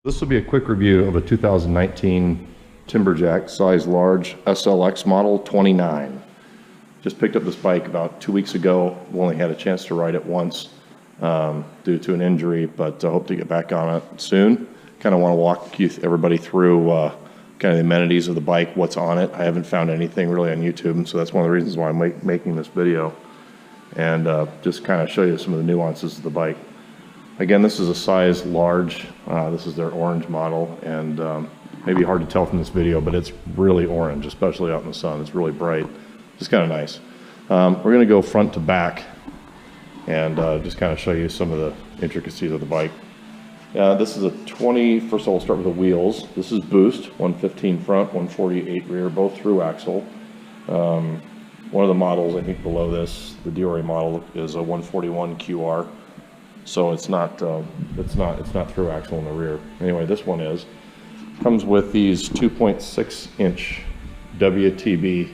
This will be a quick review of a 2019 Timberjack size large SLX model 29. Just picked up this bike about 2 weeks ago. Only had a chance to ride it once due to an injury, but I hope to get back on it soon. Kind of want to walk everybody through kind of the amenities of the bike, what's on it. I haven't found anything really on YouTube, so that's one of the reasons why I'm making this video, and just kind of show you some of the nuances of the bike. Again, this is a size large. This is their orange model, and maybe hard to tell from this video, but it's really orange, especially out in the sun. It's really bright. It's kind of nice. We're going to go front to back and just kind of show you some of the intricacies of the bike. This is a 20, first of all, we'll start with the wheels. This is Boost, 115 front, 148 rear, both through axle. One of the models, I think below this, the Diori model, is a 141 QR. So it's not through axle in the rear. Anyway, this one is. Comes with these 2.6 inch WTB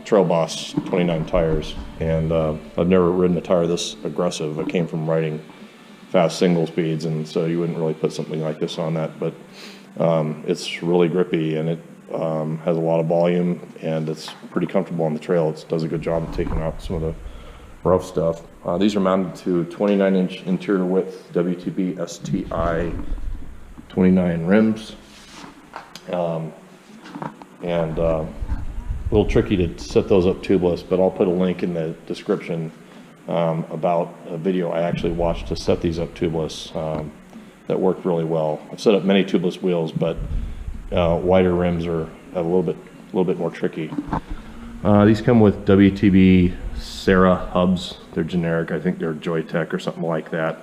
Trail Boss 29 tires, and I've never ridden a tire this aggressive. I came from riding fast single speeds, and so you wouldn't really put something like this on that, but it's really grippy, and it has a lot of volume, and it's pretty comfortable on the trail. It does a good job of taking out some of the rough stuff. These are mounted to 29 inch interior width WTB STI 29 rims, and a little tricky to set those up tubeless, but I'll put a link in the description about a video I actually watched to set these up tubeless that worked really well. I've set up many tubeless wheels, but wider rims are a little bit more tricky. These come with WTB Sarah hubs. They're generic. I think they're Joytech or something like that.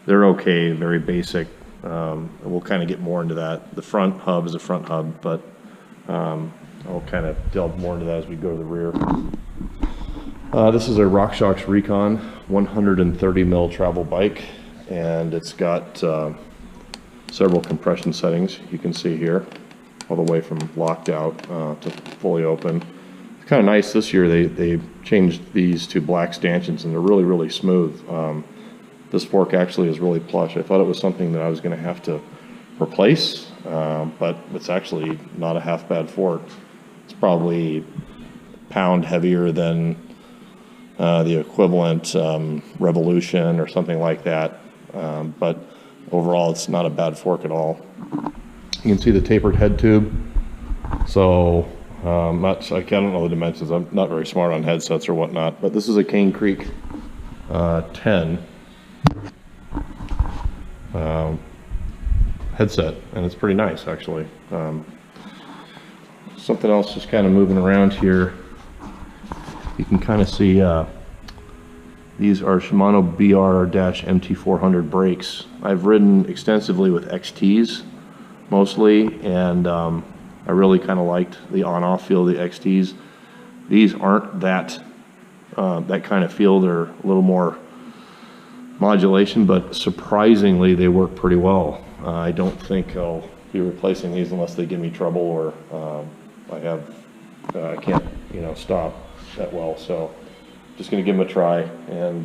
They're okay, very basic. We'll kind of get more into that. The front hub is a front hub, but I'll kind of delve more into that as we go to the rear. This is a RockShox Recon 130 mil travel bike, and it's got several compression settings you can see here, all the way from locked out to fully open. It's kind of nice this year. They changed these to black stanchions, and they're really smooth. This fork actually is really plush. I thought it was something that I was going to have to replace, but it's actually not a half bad fork. It's probably a pound heavier than the equivalent Revolution or something like that, but overall it's not a bad fork at all. You can see the tapered head tube. So I don't know the dimensions. I'm not very smart on headsets or whatnot, but this is a Cane Creek 10 headset, and it's pretty nice actually. Something else just kind of moving around here. You can kind of see these are Shimano BR-MT400 brakes. I've ridden extensively with XTs mostly, and I really kind of liked the on-off feel of the XTs. These aren't that kind of feel. They're a little more modulation, but surprisingly they work pretty well. I don't think I'll be replacing these unless they give me trouble, or I can't stop that well. So just going to give them a try and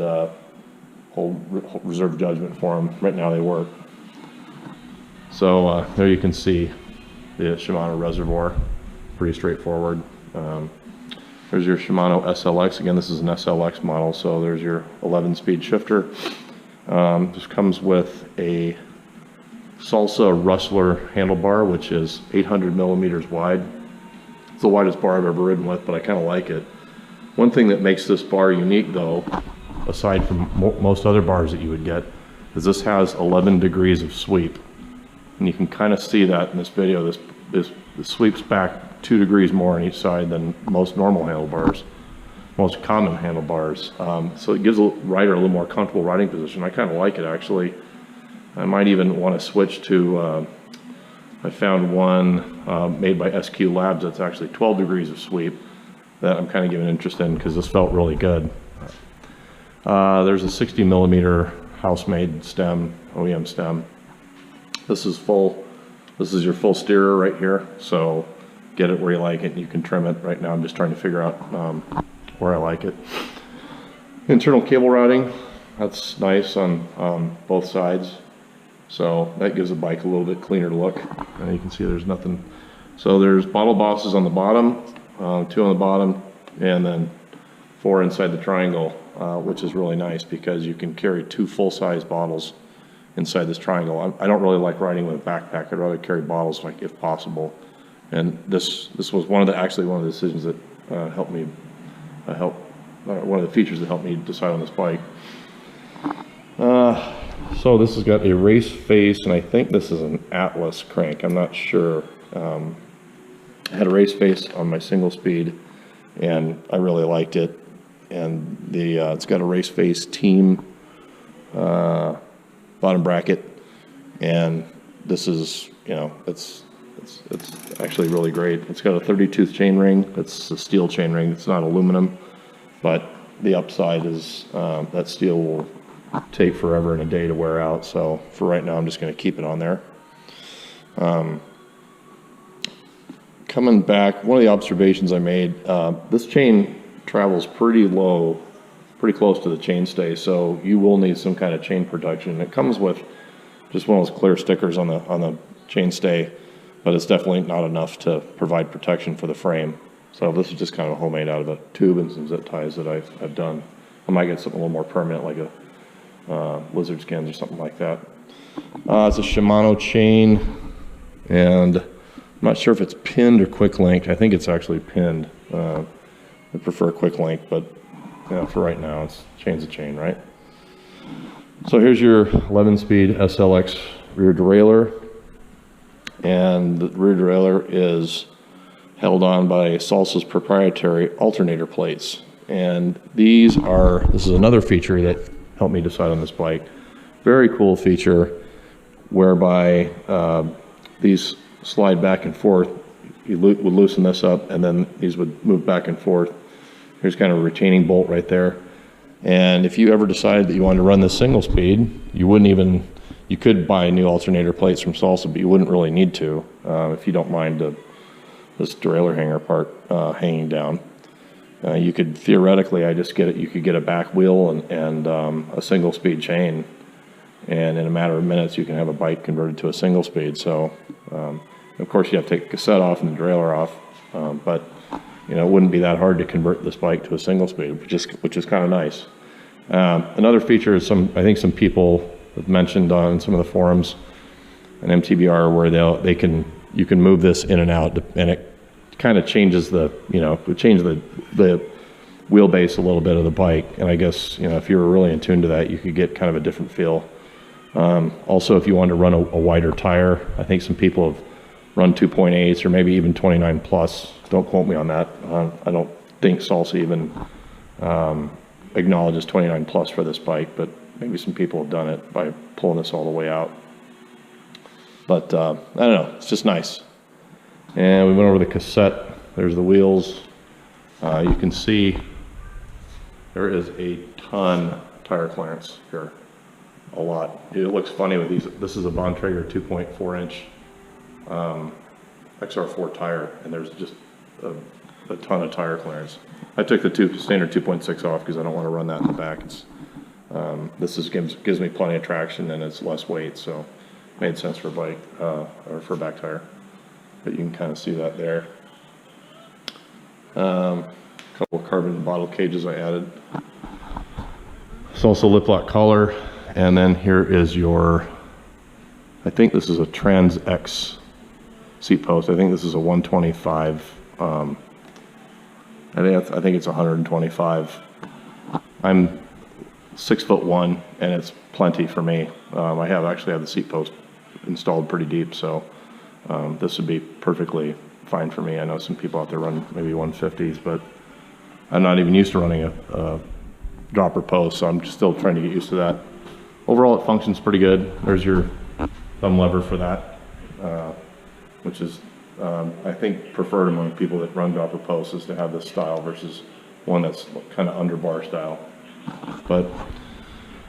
hold reserve judgment for them. Right now they work. So there you can see the Shimano reservoir, pretty straightforward. There's your Shimano SLX. Again, this is an SLX model, so there's your 11-speed shifter. This comes with a Salsa Rustler handlebar, which is 800 millimeters wide. It's the widest bar I've ever ridden with, but I kind of like it. One thing that makes this bar unique, though, aside from most other bars that you would get, is this has 11 degrees of sweep. And you can kind of see that in this video. This sweeps back 2 degrees more on each side than most normal handlebars, most common handlebars. So it gives a rider a little more comfortable riding position. I kind of like it actually. I might even want to switch to, I found one made by SQ Labs that's actually 12 degrees of sweep that I'm kind of giving interest in, because this felt really good. There's a 60 millimeter house-made stem, OEM stem. This is full. This is your full steerer right here, so get it where you like it. You can trim it. Right now I'm just trying to figure out where I like it. Internal cable routing, that's nice on both sides. So that gives the bike a little bit cleaner look. And you can see there's nothing. So there's bottle bosses on the bottom, 2 on the bottom, and then 4 inside the triangle, which is really nice because you can carry 2 full-size bottles inside this triangle. I don't really like riding with a backpack. I'd rather carry bottles if possible. And this was one of the decisions that helped me one of the features that helped me decide on this bike. So this has got a race face, and I think this is an Atlas crank. I'm not sure. I had a race face on my single speed, and I really liked it. And it's got a race face team bottom bracket, and this is, it's actually really great. It's got a 30-tooth chainring. It's a steel chainring. It's not aluminum, but the upside is that steel will take forever and a day to wear out. So for right now, I'm just going to keep it on there. Coming back, one of the observations I made, this chain travels pretty low, pretty close to the chainstay, so you will need some kind of chain protection. It comes with just one of those clear stickers on the chainstay, but it's definitely not enough to provide protection for the frame. So this is just kind of homemade out of a tube and some zip ties that I've done. I might get something a little more permanent, like a lizard skins or something like that. It's a Shimano chain, and I'm not sure if it's pinned or quick linked. I think it's actually pinned. I prefer quick link, but for right now, it's chain's a chain, right? So here's your 11-speed SLX rear derailleur, and the rear derailleur is held on by Salsa's proprietary alternator plates. And this is another feature that helped me decide on this bike. Very cool feature whereby these slide back and forth. You would loosen this up, and then these would move back and forth. Here's kind of a retaining bolt right there. And if you ever decided that you wanted to run this single speed, you could buy new alternator plates from Salsa, but you wouldn't really need to if you don't mind this derailleur hanger part hanging down. You could theoretically, you could get a back wheel and a single speed chain, and in a matter of minutes you can have a bike converted to a single speed. So of course you have to take the cassette off and the derailleur off, but it wouldn't be that hard to convert this bike to a single speed, which is kind of nice. Another feature is I think some people have mentioned on some of the forums and MTBR where you can move this in and out, and it kind of changes the wheelbase a little bit of the bike. And I guess if you were really in tune to that, you could get kind of a different feel. Also, if you want to run a wider tire, I think some people have run 2.8s or maybe even 29 plus. Don't quote me on that. I don't think Salsa even acknowledges 29 plus for this bike, but maybe some people have done it by pulling this all the way out. But I don't know, it's just nice. And we went over the cassette. There's the wheels. You can see there is a ton tire clearance here, a lot. It looks funny with these. This is a Bontrager 2.4 inch XR4 tire, and there's just a ton of tire clearance. I took the standard 2.6 off because I don't want to run that in the back. This gives me plenty of traction, and it's less weight, so it made sense for a bike or for a back tire. But you can kind of see that there. A couple of carbon bottle cages I added. It's also lip lock collar, and then here is I think this is a Trans X seat post. I think this is a 125. I think it's 125. I'm 6'1", and it's plenty for me. I actually have the seat post installed pretty deep, so this would be perfectly fine for me. I know some people out there run maybe 150s, but I'm not even used to running a dropper post, so I'm still trying to get used to that. Overall, it functions pretty good. There's your thumb lever for that, which is, I think, preferred among people that run dropper posts, is to have this style versus one that's kind of underbar style. But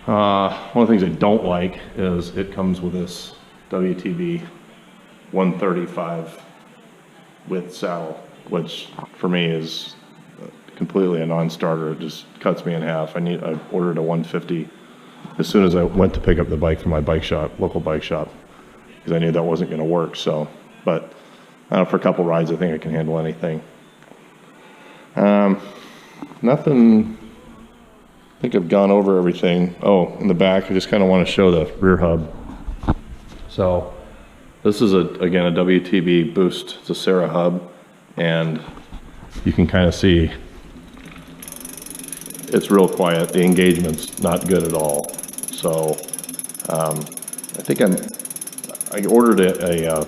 one of the things I don't like is it comes with this WTB 135 width saddle, which for me is completely a non-starter. It just cuts me in half. I ordered a 150 as soon as I went to pick up the bike from my bike shop, local bike shop, because I knew that wasn't going to work. So, but for a couple rides, I think I can handle anything. Nothing. I think I've gone over everything. Oh, in the back, I just kind of want to show the rear hub. So this is again a WTB Boost. It's a Sarah hub, and you can kind of see it's real quiet. The engagement's not good at all. So I think I ordered a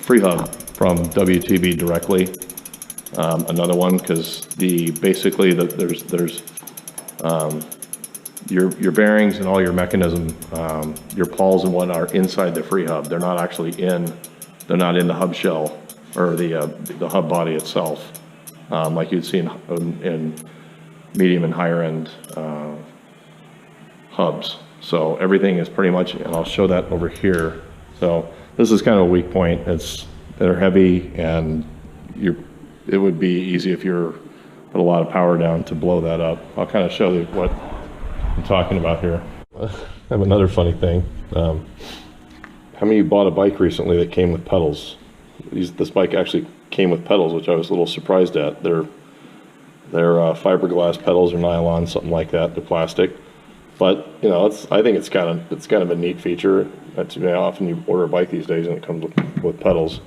free hub from WTB directly. Another one, because basically there's your bearings and all your mechanism, your pawls and whatnot are inside the free hub. They're not actually they're not in the hub shell or the hub body itself, like you'd see in medium and higher end hubs. So everything is pretty much, and I'll show that over here. So this is kind of a weak point. They're heavy, and it would be easy if you're put a lot of power down to blow that up. I'll kind of show you what I'm talking about here. I have another funny thing. How many of you bought a bike recently that came with pedals? This bike actually came with pedals, which I was a little surprised at. They're fiberglass pedals or nylon, something like that. They're plastic, but you know, I think it's kind of a neat feature. That's, you know, often you order a bike these days and it comes with pedals.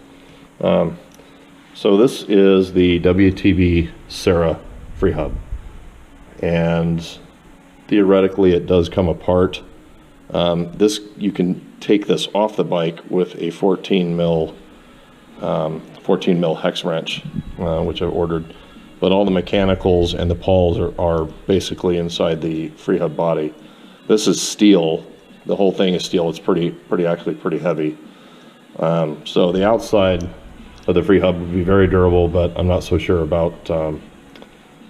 So this is the WTB Sarah free hub, and theoretically it does come apart. You can take this off the bike with a 14 mil hex wrench, which I've ordered, but all the mechanicals and the pawls are basically inside the free hub body. This is steel. The whole thing is steel. It's actually pretty heavy. So the outside of the free hub would be very durable, but I'm not so sure about the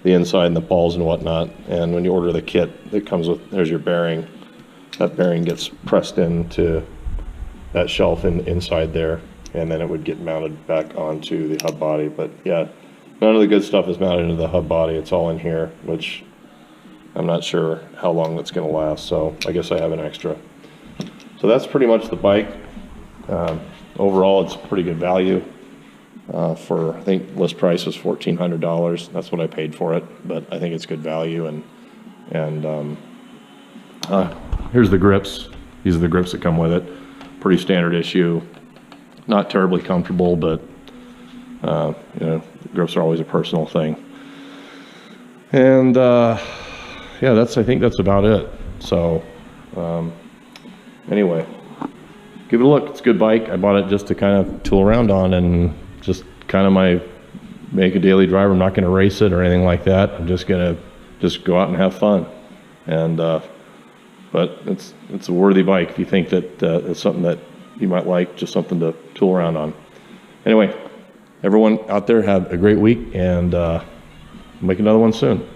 inside and the pawls and whatnot. And when you order the kit that comes with, there's your bearing. That bearing gets pressed into that shelf inside there, and then it would get mounted back onto the hub body. But yeah, none of the good stuff is mounted into the hub body. It's all in here, which I'm not sure how long that's going to last. So I guess I have an extra. So that's pretty much the bike. Overall, it's pretty good value. For, I think list price was $1,400. That's what I paid for it, but I think it's good value. And here's the grips. These are the grips that come with it. Pretty standard issue. Not terribly comfortable, but you know, grips are always a personal thing. And yeah, I think that's about it. So anyway, give it a look. It's a good bike. I bought it just to kind of tool around on, and just kind of make a daily driver. I'm not going to race it or anything like that. I'm just going to go out and have fun. And but it's a worthy bike if you think that it's something that you might like, just something to tool around on. Anyway, everyone out there have a great week, and make another one soon.